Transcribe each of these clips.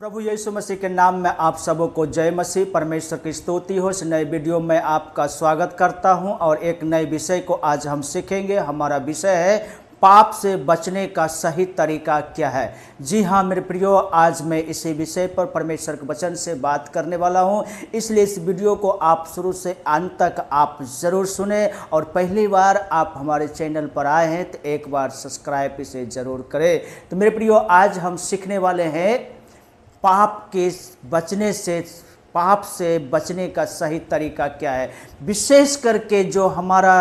प्रभु यीशु मसीह के नाम में आप सबों को जय मसीह। परमेश्वर की स्तुति हो। इस नए वीडियो में आपका स्वागत करता हूं और एक नए विषय को आज हम सीखेंगे। हमारा विषय है पाप से बचने का सही तरीका क्या है। जी हाँ मेरे प्रियो, आज मैं इसी विषय पर परमेश्वर के वचन से बात करने वाला हूं, इसलिए इस वीडियो को आप शुरू से अंत तक आप ज़रूर सुने और पहली बार आप हमारे चैनल पर आए हैं तो एक बार सब्सक्राइब इसे ज़रूर करें। तो मेरे प्रियो, आज हम सीखने वाले हैं पाप से बचने का सही तरीका क्या है। विशेष करके जो हमारा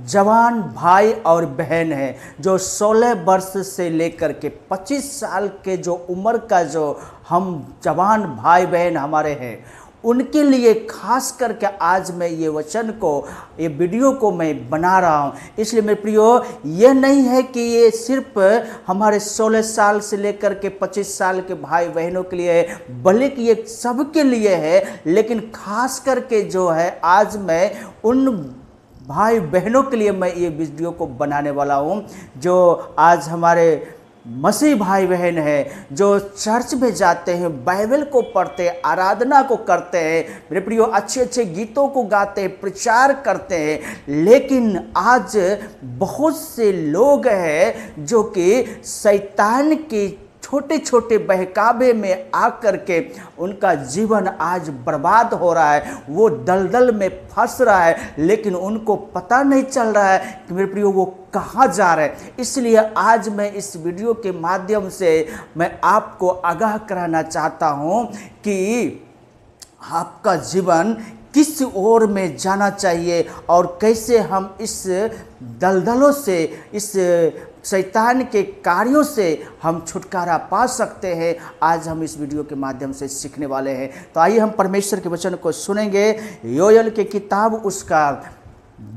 जवान भाई और बहन है, जो 16 वर्ष से लेकर के 25 साल के जो उम्र का जो हम जवान भाई बहन हमारे हैं, उनके लिए खास करके आज मैं ये वीडियो को मैं बना रहा हूँ। इसलिए मेरे प्रियो, ये नहीं है कि ये सिर्फ हमारे 16 साल से लेकर के 25 साल के भाई बहनों के लिए है, बल्कि ये सबके लिए है। लेकिन खास करके जो है आज मैं उन भाई बहनों के लिए मैं ये वीडियो को बनाने वाला हूँ जो आज हमारे मसीह भाई बहन है, जो चर्च में जाते हैं, बाइबल को पढ़ते हैं, आराधना को करते हैं, मेरे प्रियो अच्छे अच्छे गीतों को गाते हैं, प्रचार करते हैं। लेकिन आज बहुत से लोग हैं जो कि शैतान की छोटे छोटे बहकावे में आकर के उनका जीवन आज बर्बाद हो रहा है, वो दलदल में फंस रहा है, लेकिन उनको पता नहीं चल रहा है कि मेरे प्रियो वो कहाँ जा रहे हैं। इसलिए आज मैं इस वीडियो के माध्यम से मैं आपको आगाह कराना चाहता हूँ कि आपका जीवन किस ओर में जाना चाहिए और कैसे हम इस दलदलों से, इस शैतान के कार्यों से हम छुटकारा पा सकते हैं। आज हम इस वीडियो के माध्यम से सीखने वाले हैं। तो आइए हम परमेश्वर के वचन को सुनेंगे। योएल की किताब उसका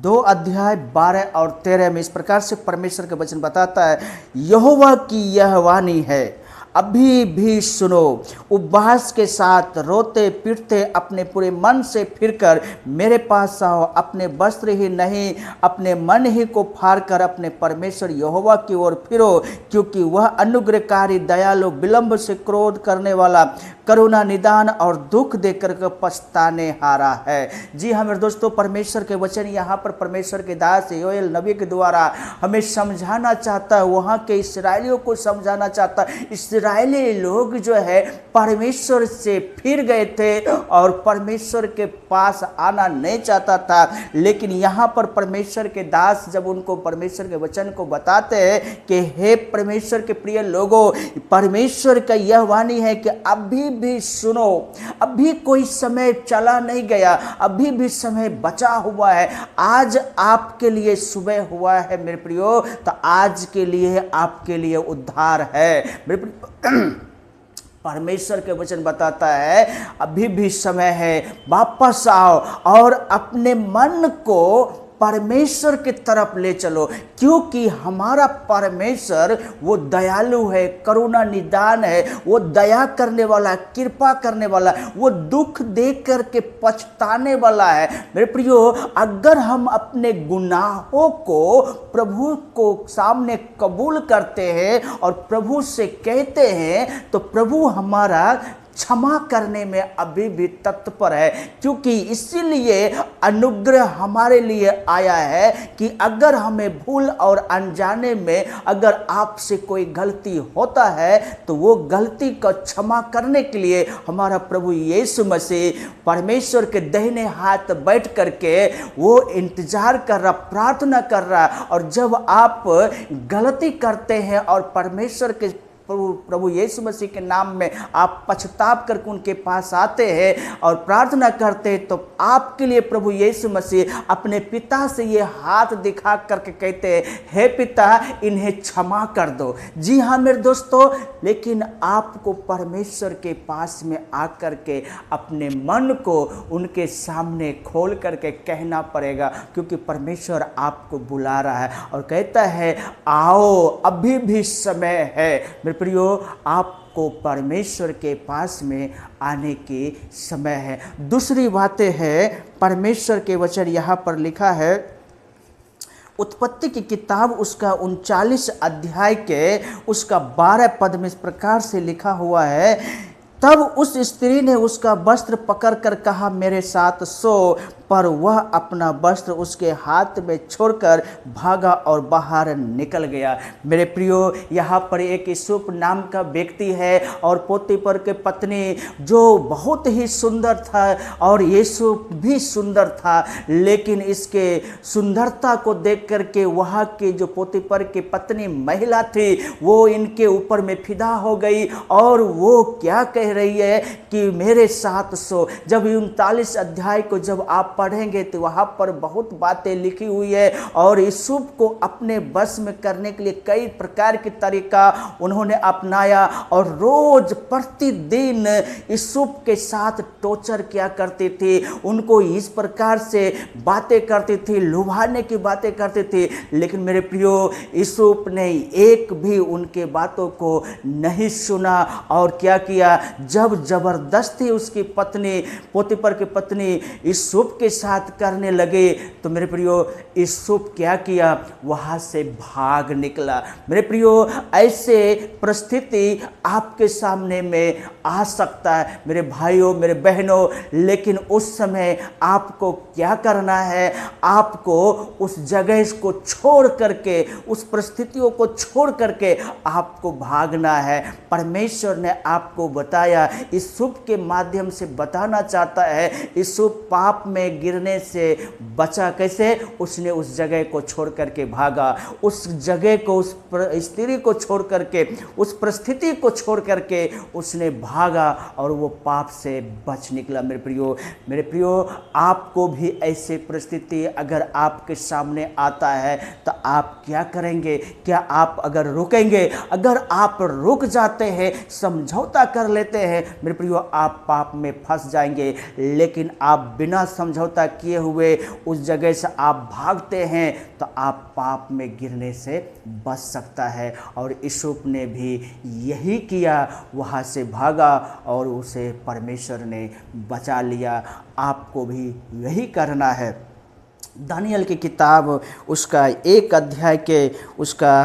2 अध्याय 12 और 13 में इस प्रकार से परमेश्वर के वचन बताता है, यहोवा की यह वाणी है, अभी भी सुनो, उपवास के साथ रोते पीटते अपने पूरे मन से फिरकर मेरे पास आओ, अपने वस्त्र ही नहीं अपने मन ही को फाड़कर अपने परमेश्वर यहोवा की ओर फिरो, क्योंकि वह अनुग्रहकारी दयालु, विलंब से क्रोध करने वाला, करुणा निदान और दुख देकर के पछताने हारा है। जी हाँ मेरे दोस्तों, परमेश्वर के वचन यहाँ पर परमेश्वर के दास योएल नबी के द्वारा हमें समझाना चाहता है, वहाँ के इस्राएलियों को समझाना चाहता है। इस्राएली लोग जो है परमेश्वर से फिर गए थे और परमेश्वर के पास आना नहीं चाहता था। लेकिन यहाँ पर परमेश्वर के दास जब उनको परमेश्वर के वचन को बताते हैं कि हे परमेश्वर के प्रिय लोगों, परमेश्वर का यह वाणी है कि अभी भी सुनो, अभी कोई समय चला नहीं गया, अभी भी समय बचा हुआ है। आज आपके लिए सुबह हुआ है मेरे प्रियो, तो आज के लिए आपके लिए उद्धार है मेरे प्रियो। परमेश्वर के वचन बताता है अभी भी समय है, वापस आओ और अपने मन को परमेश्वर की तरफ ले चलो, क्योंकि हमारा परमेश्वर वो दयालु है, करुणा निदान है, वो दया करने वाला है, कृपा करने वाला है, वो दुख देख करके पछताने वाला है। मेरे प्रियो, अगर हम अपने गुनाहों को प्रभु को सामने कबूल करते हैं और प्रभु से कहते हैं, तो प्रभु हमारा क्षमा करने में अभी भी तत्पर है, क्योंकि इसीलिए अनुग्रह हमारे लिए आया है कि अगर हमें भूल और अनजाने में अगर आपसे कोई गलती होता है तो वो गलती को क्षमा करने के लिए हमारा प्रभु यीशु मसीह परमेश्वर के दाहिने हाथ बैठ करके वो इंतजार कर रहा, प्रार्थना कर रहा। और जब आप गलती करते हैं और परमेश्वर के प्रभु यीशु मसीह के नाम में आप पछताप करके उनके पास आते हैं और प्रार्थना करते हैं, तो आपके लिए प्रभु यीशु मसीह अपने पिता से ये हाथ दिखा करके कहते हैं, हे पिता, इन्हें क्षमा कर दो। जी हाँ मेरे दोस्तों, लेकिन आपको परमेश्वर के पास में आकर के अपने मन को उनके सामने खोल करके कहना पड़ेगा, क्योंकि परमेश्वर आपको बुला रहा है और कहता है आओ, अभी भी समय है। प्रियो, आपको परमेश्वर के पास में आने के समय है। दूसरी बातें है, परमेश्वर के वचन यहाँ पर लिखा है, उत्पत्ति की किताब उसका 39 अध्याय के उसका 12 पद में इस प्रकार से लिखा हुआ है, तब उस स्त्री ने उसका वस्त्र पकड़कर कहा, मेरे साथ सो। पर वह अपना वस्त्र उसके हाथ में छोड़कर भागा और बाहर निकल गया। मेरे प्रियो, यहाँ पर एक यूसुफ नाम का व्यक्ति है और पोतीफर के पत्नी जो बहुत ही सुंदर था और यूसुफ भी सुंदर था, लेकिन इसके सुंदरता को देख करके वहाँ की जो पोतीफर की पत्नी महिला थी वो इनके ऊपर में फिदा हो गई और वो क्या कह रही है कि मेरे साथ सो। जब 39 अध्याय को जब आप पढ़ेंगे तो वहाँ पर बहुत बातें लिखी हुई है और यूसुफ को अपने बस में करने के लिए कई प्रकार के तरीका उन्होंने अपनाया और रोज प्रतिदिन यूसुफ के साथ टॉर्चर किया करती थी, उनको इस प्रकार से बातें करती थी, लुभाने की बातें करती थी। लेकिन मेरे प्रियो, यूसुफ ने एक भी उनके बातों को नहीं सुना और क्या किया, जब जबरदस्ती उसकी पत्नी पोतीफर की पत्नी यूसुफ के साथ करने लगे तो मेरे प्रियो यूसुफ क्या किया, वहां से भाग निकला। मेरे प्रियो, ऐसे परिस्थिति आपके सामने में आ सकता है मेरे भाइयों, मेरे बहनों, लेकिन उस समय आपको क्या करना है, आपको उस जगह को छोड़ करके, उस परिस्थितियों को छोड़ करके आपको भागना है। परमेश्वर ने आपको बताया, यूसुफ के माध्यम से बताना चाहता है। यूसुफ पाप में गिरने से बचा कैसे, उसने उस जगह को छोड़ करके भागा, उस जगह को, उस स्त्री को छोड़ करके, उस परिस्थिति को छोड़ करके उसने भागा और वो पाप से बच निकला। मेरे प्रियो, आपको भी ऐसे परिस्थिति अगर आपके सामने आता है तो आप क्या करेंगे? क्या आप अगर रुकेंगे? अगर आप रुक जाते हैं, समझौता कर लेते हैं, मेरे प्रियो, आप पाप में फंस जाएंगे। लेकिन आप बिना समझौता किए हुए उस जगह से आप भागते हैं तो आप पाप में गिरने से बच सकता है। और यूसुफ ने भी यही किया, वहाँ से भागा और उसे परमेश्वर ने बचा लिया। आपको भी यही करना है। दानियल की किताब उसका 1 अध्याय के उसका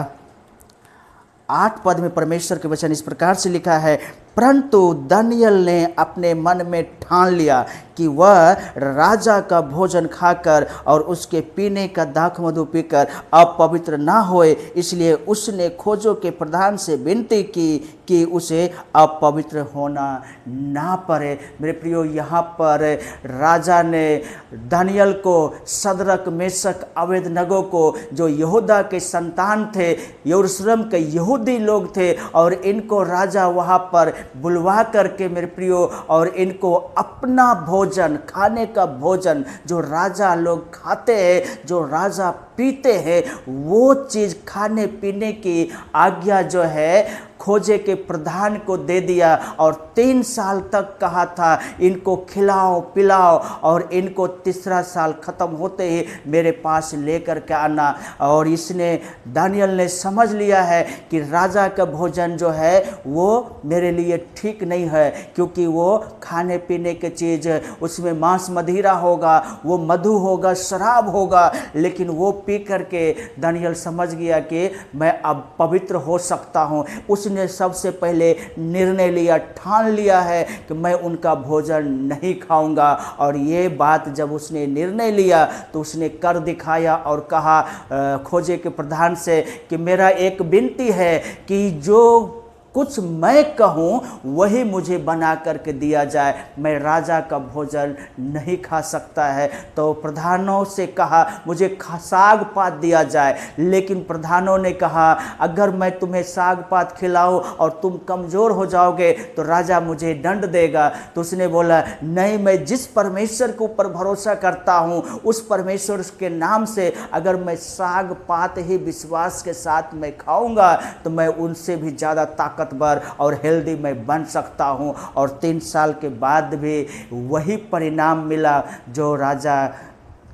8 पद में परमेश्वर के वचन इस प्रकार से लिखा है, परंतु दानियल ने अपने मन में ठान लिया कि वह राजा का भोजन खाकर और उसके पीने का दाख मधु पीकर अपवित्र ना होए, इसलिए उसने खोजों के प्रधान से विनती की कि उसे अपवित्र होना ना पड़े। मेरे प्रियो, यहाँ पर राजा ने दानियल को, सदरक मेशक अबेदनगो को, जो यहूदा के संतान थे, यरूशलेम के यहूदी लोग थे, और इनको राजा वहाँ पर बुलवा करके मेरे प्रियो, और इनको अपना भोजन, खाने का भोजन जो राजा लोग खाते हैं, जो राजा पीते हैं, वो चीज़ खाने पीने की आज्ञा जो है खोजे के प्रधान को दे दिया। और 3 साल तक कहा था इनको खिलाओ पिलाओ, और इनको 3रा साल ख़त्म होते ही मेरे पास लेकर के आना। और इसने, दानियल ने समझ लिया है कि राजा का भोजन जो है वो मेरे लिए ठीक नहीं है, क्योंकि वो खाने पीने की चीज़, उसमें मांस मदिरा होगा, वो मधु होगा, शराब होगा। लेकिन वो पी करके दानियल समझ गया कि मैं अब पवित्र हो सकता हूँ। उसने सबसे पहले निर्णय लिया, ठान लिया है कि मैं उनका भोजन नहीं खाऊंगा। और ये बात जब उसने निर्णय लिया तो उसने कर दिखाया और कहा खोजे के प्रधान से कि मेरा एक विनती है कि जो कुछ मैं कहूँ वही मुझे बना करके दिया जाए, मैं राजा का भोजन नहीं खा सकता है। तो प्रधानों से कहा मुझे साग पात दिया जाए, लेकिन प्रधानों ने कहा अगर मैं तुम्हें साग पात खिलाऊं और तुम कमज़ोर हो जाओगे तो राजा मुझे दंड देगा। तो उसने बोला नहीं, मैं जिस परमेश्वर के ऊपर भरोसा करता हूँ उस परमेश्वर के नाम से अगर मैं साग पात ही विश्वास के साथ मैं खाऊंगा तो मैं उनसे भी ज़्यादा ताकतवर और हेल्दी मैं बन सकता हूं। और 3 साल के बाद भी वही परिणाम मिला जो राजा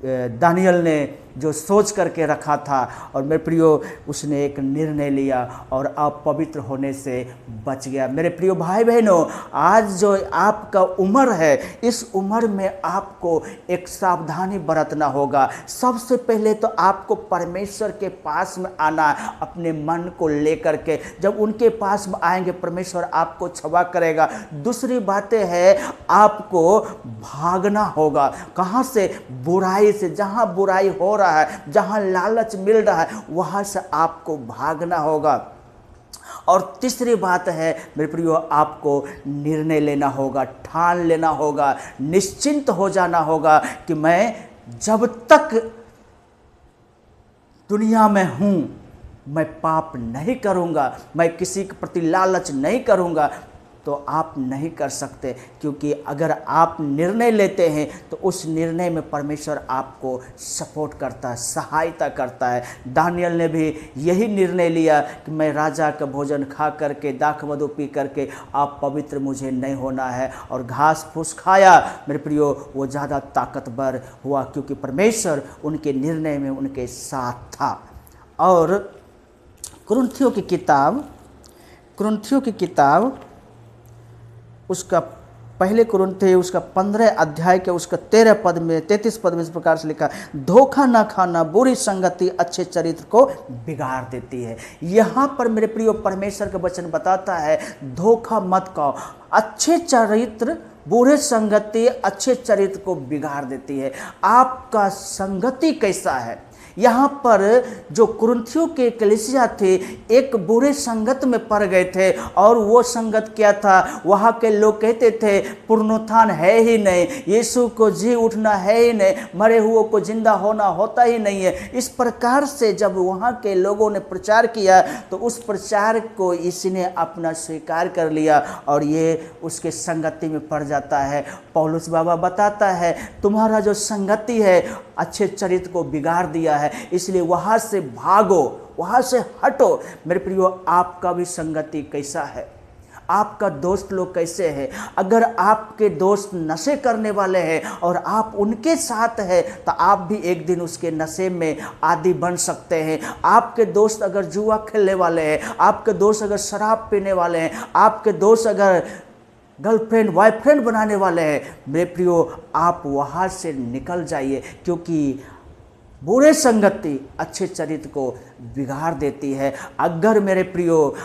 दानियल ने जो सोच करके रखा था। और मेरे प्रियो उसने एक निर्णय लिया और अपवित्र होने से बच गया। मेरे प्रियो भाई बहनों, आज जो आपका उम्र है, इस उम्र में आपको एक सावधानी बरतना होगा। सबसे पहले तो आपको परमेश्वर के पास में आना, अपने मन को लेकर के। जब उनके पास में आएंगे परमेश्वर आपको क्षमा करेगा। दूसरी बातें है, आपको भागना होगा। कहाँ से? बुराई से। जहाँ बुराई हो रहा है, जहाँ लालच मिल रहा है, वहाँ से आपको भागना होगा। और तीसरी बात है मेरे प्रियो, आपको निर्णय लेना होगा, ठान लेना होगा, निश्चिंत हो जाना होगा कि मैं जब तक दुनिया में हूँ मैं पाप नहीं करूँगा, मैं किसी के प्रति लालच नहीं करूँगा। तो आप नहीं कर सकते, क्योंकि अगर आप निर्णय लेते हैं तो उस निर्णय में परमेश्वर आपको सपोर्ट करता है, सहायता करता है। दानियल ने भी यही निर्णय लिया कि मैं राजा का भोजन खा करके, दाख मधु पी करके आप पवित्र मुझे नहीं होना है, और घास फूस खाया। मेरे प्रियो, वो ज़्यादा ताकतवर हुआ क्योंकि परमेश्वर उनके निर्णय में उनके साथ था। और कुरिन्थियों की किताब उसका पहले कुरिन्थी उसका 15 अध्याय के उसका 33 पद में इस प्रकार से लिखा, धोखा न खाना, बुरी संगति अच्छे चरित्र को बिगाड़ देती है। यहाँ पर मेरे प्रियो परमेश्वर का वचन बताता है, धोखा मत खाओ। अच्छे चरित्र, बुरे संगति अच्छे चरित्र को बिगाड़ देती है। आपका संगति कैसा है? यहाँ पर जो कुरिन्थियों के कलीसिया थे, एक बुरे संगत में पड़ गए थे। और वो संगत क्या था? वहाँ के लोग कहते थे पुनरुत्थान है ही नहीं, यीशु को जी उठना है ही नहीं, मरे हुओं को जिंदा होना होता ही नहीं है। इस प्रकार से जब वहाँ के लोगों ने प्रचार किया तो उस प्रचार को इसी ने अपना स्वीकार कर लिया और ये उसके संगति में पड़ जाता है। पौलुस बाबा बताता है, तुम्हारा जो संगति है अच्छे चरित्र को बिगाड़ दिया है, इसलिए वहाँ से भागो, वहाँ से हटो। मेरे प्रियो, आपका भी संगति कैसा है? आपका दोस्त लोग कैसे हैं? अगर आपके दोस्त नशे करने वाले हैं और आप उनके साथ हैं तो आप भी एक दिन उसके नशे में आदी बन सकते हैं। आपके दोस्त अगर जुआ खेलने वाले हैं, आपके दोस्त अगर शराब पीने वाले हैं, आपके दोस्त अगर गर्लफ्रेंड बॉयफ्रेंड बनाने वाले हैं, मेरे प्रियो आप वहाँ से निकल जाइए, क्योंकि बुरे संगति अच्छे चरित्र को बिगाड़ देती है। अगर मेरे प्रियो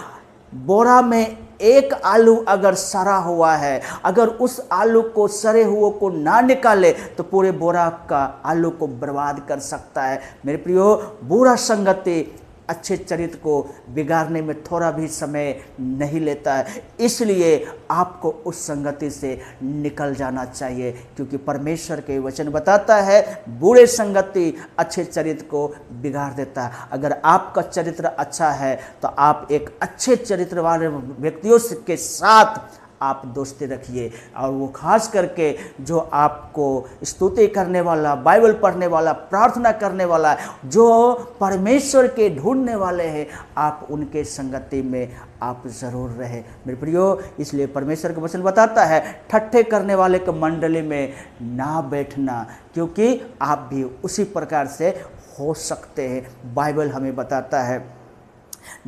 बोरा में एक आलू अगर सड़ा हुआ है, अगर उस आलू को सड़े हुए को ना निकाले तो पूरे बोरा का आलू को बर्बाद कर सकता है। मेरे प्रियो, बुरा संगति अच्छे चरित्र को बिगाड़ने में थोड़ा भी समय नहीं लेता है, इसलिए आपको उस संगति से निकल जाना चाहिए, क्योंकि परमेश्वर के वचन बताता है बुरे संगति अच्छे चरित्र को बिगाड़ देता है। अगर आपका चरित्र अच्छा है तो आप एक अच्छे चरित्र वाले व्यक्तियों के साथ आप दोस्ती रखिए, और वो खास करके जो आपको स्तुति करने वाला, बाइबल पढ़ने वाला, प्रार्थना करने वाला, जो परमेश्वर के ढूंढने वाले हैं, आप उनके संगति में आप ज़रूर रहे मेरे प्रियो। इसलिए परमेश्वर का वचन बताता है ठट्ठे करने वाले के मंडली में ना बैठना, क्योंकि आप भी उसी प्रकार से हो सकते हैं। बाइबल हमें बताता है,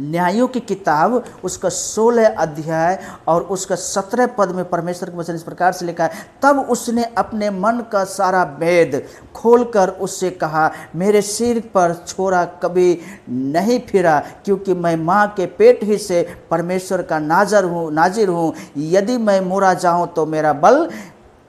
न्यायों की किताब उसका 16 अध्याय और उसका 17 पद में परमेश्वर के वचन इस प्रकार से लिखा है, तब उसने अपने मन का सारा भेद खोलकर उससे कहा, मेरे सिर पर छोरा कभी नहीं फिरा, क्योंकि मैं माँ के पेट ही से परमेश्वर का नाजिर हूँ। यदि मैं मुरा जाऊँ तो मेरा बल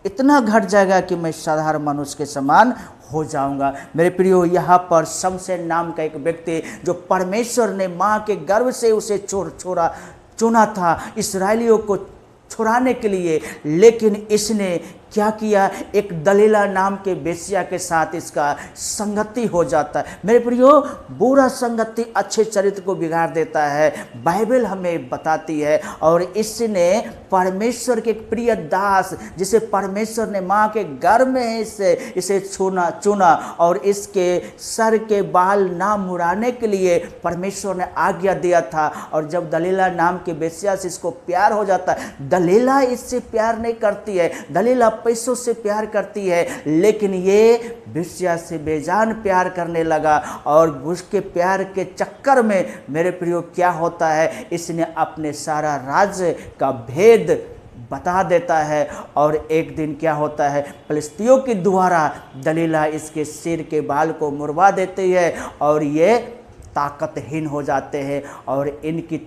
इतना घट जाएगा कि मैं साधारण मनुष्य के समान हो जाऊंगा। मेरे प्रियो, यहाँ पर शमशेन नाम का एक व्यक्ति, जो परमेश्वर ने माँ के गर्भ से उसे चुना था इस्राएलियों को छुड़ाने के लिए, लेकिन इसने क्या किया? एक दलीला नाम के बेसिया के साथ इसका संगति हो जाता है। मेरे प्रियो, बुरा संगति अच्छे चरित्र को बिगाड़ देता है, बाइबल हमें बताती है। और इसने परमेश्वर के एक प्रिय दास, जिसे परमेश्वर ने माँ के गर्भ में इसे चुना और इसके सर के बाल ना मुड़ाने के लिए परमेश्वर ने आज्ञा दिया था। और जब दलीला नाम के बेसिया से इसको प्यार हो जाता है, दलीला इससे प्यार नहीं करती है, दलीला पैसों से प्यार करती है, लेकिन ये वेश्या से बेजान प्यार करने लगा और उसके प्यार के चक्कर में मेरे प्रियो क्या होता है, इसने अपने सारा राज्य का भेद बता देता है। और एक दिन क्या होता है, फिलिस्तियों के द्वारा दलीला इसके सिर के बाल को मुड़वा देती है और ये ताकतहीन हो जाते हैं और इनकी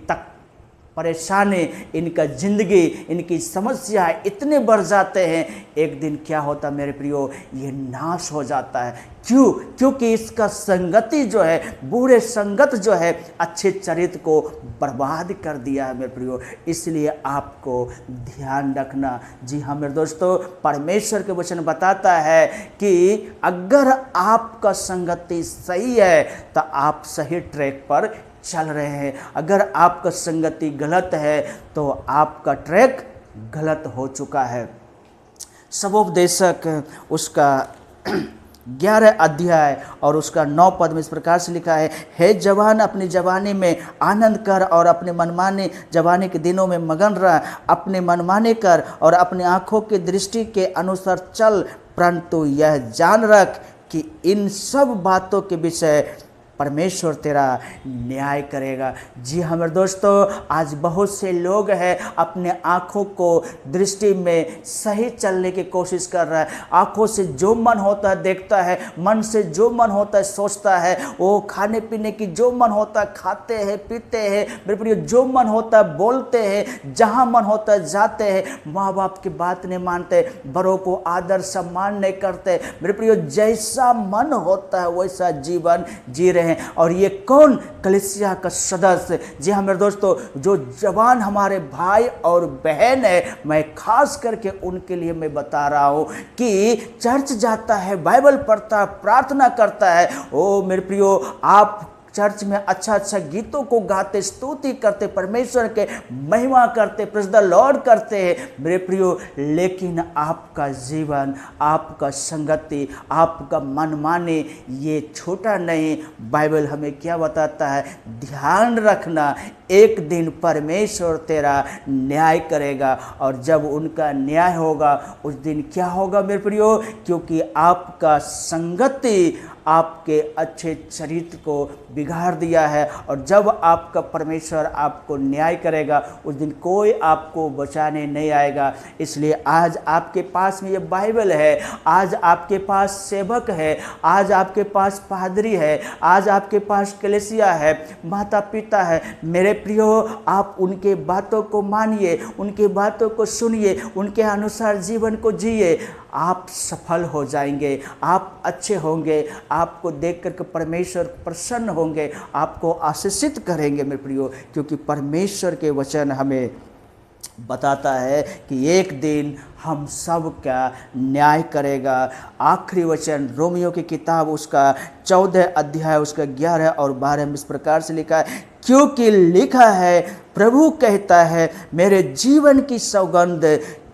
परेशानी, इनका ज़िंदगी, इनकी समस्या इतने बढ़ जाते हैं। एक दिन क्या होता मेरे प्रियो, ये नाश हो जाता है। क्यों? क्योंकि इसका संगति जो है, बुरे संगत जो है, अच्छे चरित्र को बर्बाद कर दिया है मेरे प्रियो। इसलिए आपको ध्यान रखना। जी हाँ मेरे दोस्तों, परमेश्वर के वचन बताता है कि अगर आपका संगति सही है तो आप सही ट्रैक पर चल रहे हैं। अगर आपका संगति गलत है तो आपका ट्रैक गलत हो चुका है। सबोपदेशक उसका 11 अध्याय और उसका 9 पद में इस प्रकार से लिखा है, हे जवान, अपनी जवानी में आनंद कर और अपने मनमाने जवानी के दिनों में मगन रह। अपने मनमाने कर और अपनी आँखों की दृष्टि के अनुसार चल, परंतु यह जान रख कि इन सब बातों के विषय परमेश्वर तेरा न्याय करेगा। जी हाँ मेरे दोस्तों, आज बहुत से लोग हैं अपने आँखों को दृष्टि में सही चलने की कोशिश कर रहा है। आँखों से जो मन होता है देखता है, मन से जो मन होता है सोचता है, वो खाने पीने की जो मन होता है खाते हैं पीते हैं मेरे प्रिय, जो मन होता है बोलते हैं, जहाँ मन होता है जाते हैं, माँ बाप की बात नहीं मानते, बड़ों को आदर सम्मान नहीं करते मेरे प्रिय। जैसा मन होता है वैसा जीवन जी रहे हैं। और ये कौन? कलीसिया का सदस्य। जी हाँ मेरे दोस्तों, जो जवान हमारे भाई और बहन है, मैं खास करके उनके लिए मैं बता रहा हूँ कि चर्च जाता है, बाइबल पढ़ता है, प्रार्थना करता है, ओ मेरे प्रियो, आप चर्च में अच्छा अच्छा गीतों को गाते, स्तुति करते, परमेश्वर के महिमा करते, प्रेज़ द लॉर्ड करते हैं मेरे प्रियो, लेकिन आपका जीवन, आपका संगति, आपका मनमाने ये छोटा नहीं। बाइबल हमें क्या बताता है? ध्यान रखना, एक दिन परमेश्वर तेरा न्याय करेगा और जब उनका न्याय होगा उस दिन क्या होगा मेरे प्रियो? क्योंकि आपका संगति आपके अच्छे चरित्र को बिगाड़ दिया है और जब आपका परमेश्वर आपको न्याय करेगा उस दिन कोई आपको बचाने नहीं आएगा। इसलिए आज आपके पास में ये बाइबल है, आज आपके पास सेवक है, आज आपके पास पादरी है, आज आपके पास कलीसिया है, माता पिता है मेरे प्रियो, आप उनके बातों को मानिए, उनकी बातों को सुनिए, उनके अनुसार जीवन को जिए, आप सफल हो जाएंगे, आप अच्छे होंगे, आपको देख कर के परमेश्वर प्रसन्न होंगे, आपको आशीषित करेंगे मेरे प्रियो। क्योंकि परमेश्वर के वचन हमें बताता है कि एक दिन हम सब का न्याय करेगा। आखिरी वचन रोमियो की किताब उसका 14 अध्याय उसका 11 और 12 में इस प्रकार से लिखा है, क्योंकि लिखा है, प्रभु कहता है, मेरे जीवन की सौगंध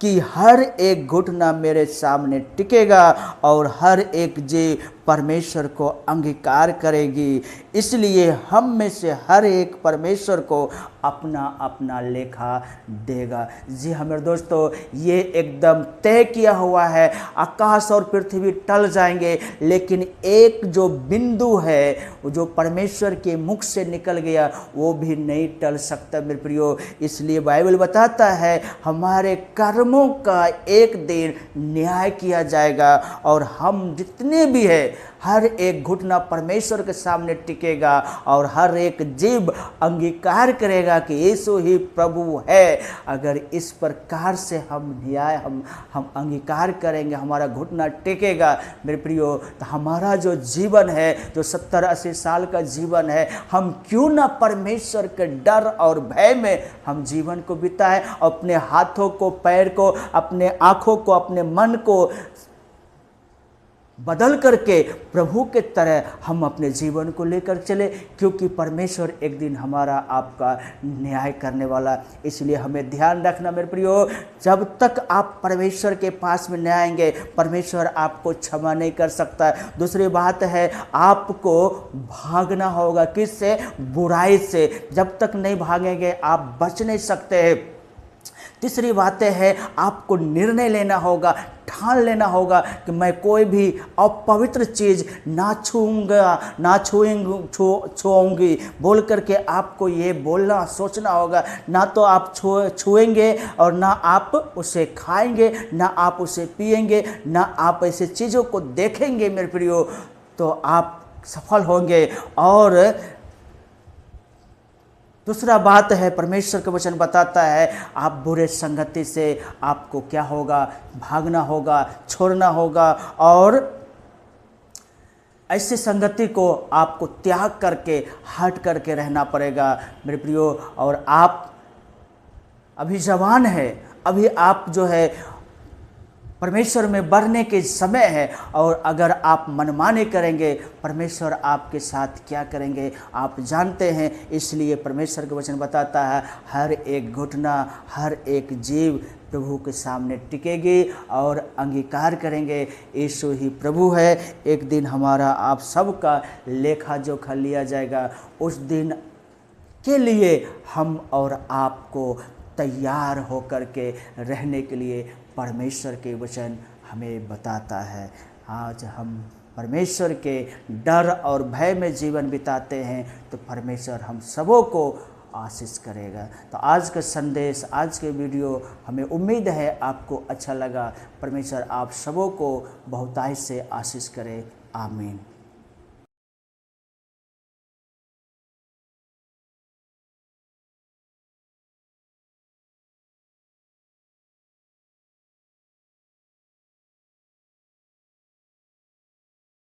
कि हर एक घुटना मेरे सामने टिकेगा और हर एक जीभ परमेश्वर को अंगीकार करेगी। इसलिए हम में से हर एक परमेश्वर को अपना अपना लेखा देगा। जी हाँ मेरे दोस्तों, ये एकदम तय किया हुआ है। आकाश और पृथ्वी टल जाएंगे, लेकिन एक जो बिंदु है जो परमेश्वर के मुख से निकल गया वो भी नहीं टल सकता मेरे प्रियो। इसलिए बाइबल बताता है हमारे कर्मों का एक दिन न्याय किया जाएगा और हम जितने भी हैं हर एक घुटना परमेश्वर के सामने टिकेगा और हर एक जीभ अंगीकार करेगा कि यीशु ही प्रभु है। अगर इस प्रकार से हम न्याय हम अंगीकार करेंगे, हमारा घुटना टिकेगा मेरे प्रियो, तो हमारा जो जीवन है, जो 70-80 साल का जीवन है, हम क्यों ना परमेश्वर के डर और भय में हम जीवन को बिताएं, अपने हाथों को, पैर को, अपने आँखों को, अपने मन को बदल करके प्रभु के तरह हम अपने जीवन को लेकर चले, क्योंकि परमेश्वर एक दिन हमारा आपका न्याय करने वाला। इसलिए हमें ध्यान रखना मेरे प्रियो, जब तक आप परमेश्वर के पास में नहीं आएंगे परमेश्वर आपको क्षमा नहीं कर सकता। दूसरी बात है, आपको भागना होगा किससे? बुराई से। जब तक नहीं भागेंगे आप बच नहीं सकते हैं। तीसरी बात है, आपको निर्णय लेना होगा, ठान लेना होगा कि मैं कोई भी अपवित्र चीज़ ना छूऊंगा, ना छूऊंगी बोल करके आपको ये बोलना सोचना होगा। ना तो आप छुएंगे और ना आप उसे खाएंगे, ना आप उसे पिएंगे, ना आप ऐसे चीज़ों को देखेंगे मेरे प्रियो, तो आप सफल होंगे। और दूसरा बात है, परमेश्वर का वचन बताता है आप बुरे संगति से आपको क्या होगा, भागना होगा, छोड़ना होगा, और ऐसी संगति को आपको त्याग करके हट करके रहना पड़ेगा मेरे प्रियो। और आप अभी जवान है, अभी आप जो है परमेश्वर में बढ़ने के समय है, और अगर आप मनमानी करेंगे परमेश्वर आपके साथ क्या करेंगे आप जानते हैं। इसलिए परमेश्वर का वचन बताता है हर एक घुटना, हर एक जीव प्रभु के सामने टिकेगी और अंगीकार करेंगे यीशु ही प्रभु है। एक दिन हमारा आप सबका लेखा जोखा लिया जाएगा। उस दिन के लिए हम और आपको तैयार होकर के रहने के लिए परमेश्वर के वचन हमें बताता है। आज हम परमेश्वर के डर और भय में जीवन बिताते हैं तो परमेश्वर हम सबों को आशीष करेगा। तो आज का संदेश, आज के वीडियो हमें उम्मीद है आपको अच्छा लगा। परमेश्वर आप सबों को बहुतायत से आशीष करे। आमीन।